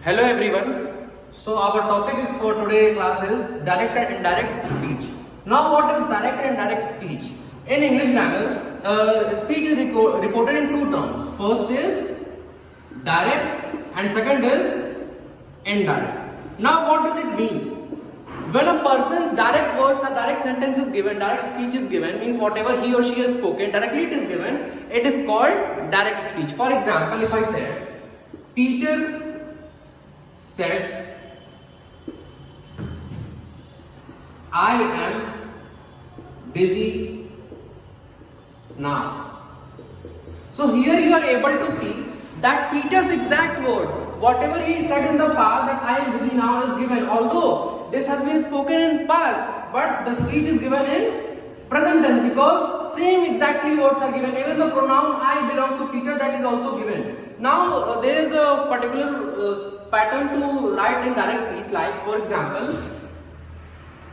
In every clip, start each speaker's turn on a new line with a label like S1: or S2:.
S1: Hello everyone. So our topic is for today class is direct and indirect speech. Now what is direct and indirect speech? In English grammar, speech is reported in two terms. First is direct and second is indirect. Now what does it mean? When a person's direct words or direct sentence is given, direct speech is given, means whatever he or she has spoken, directly it is given, it is called direct speech. For example, if I said, Peter said, I am busy now. So here you are able to see that Peter's exact word, whatever he said in the past that I am busy now is given, although this has been spoken in past, but the speech is given in present tense because same exactly words are given. Even the pronoun I belongs to Peter, that is also given. Now there is a particular pattern to write in direct speech, like for example,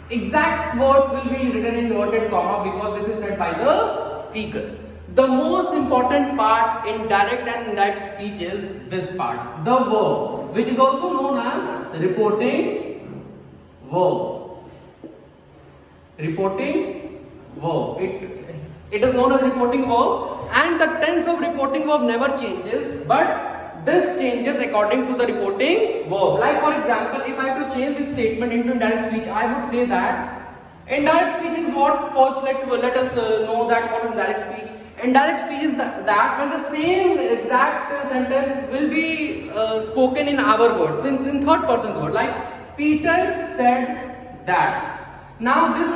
S1: exact words will be written in inverted comma because this is said by the speaker. The most important part in direct and indirect speech is this part, the verb, which is also known as reporting verb. Reporting verb. It is known as reporting verb, and the tense of reporting verb never changes, but this changes according to the reporting verb. Like for example, if I have to change this statement into indirect speech, I would say that indirect speech is what? First let us know that what is indirect speech. Indirect speech is that when the same exact sentence will be spoken in our words, in third person's word, like Peter said that. Now this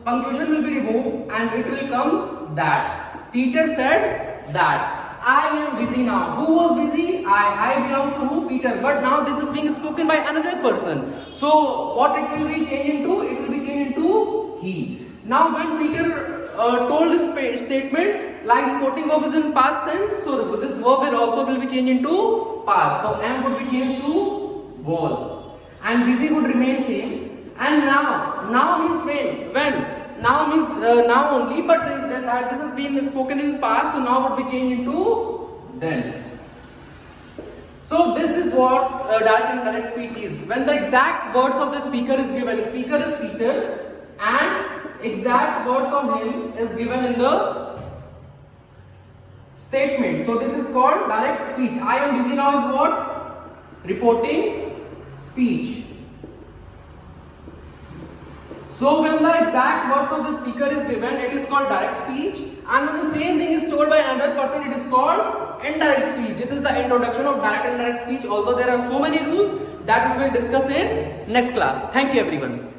S1: punctuation will be removed and it will come that. Peter said that. I am busy now. Who was busy? I belongs to who? Peter. But now this is being spoken by another person. So what it will be changed into? It will be changed into he. Now when Peter told this statement, like reporting verb is in past tense, so this verb will also be changed into past. So am would be changed to was, and busy would remain same. And now means when. Now means now only, but this has been spoken in past, so now would be changed into then. So this is what direct and indirect speech is. When the exact words of the speaker is given, speaker is Peter, and exact words of him is given in the statement. So this is called direct speech. I am busy now is what? Reporting speech. So when the exact words of the speaker is given, it is called direct speech, and when the same thing is told by another person, it is called indirect speech. This is the introduction of direct and indirect speech, although there are so many rules that we will discuss in next class. Thank you everyone.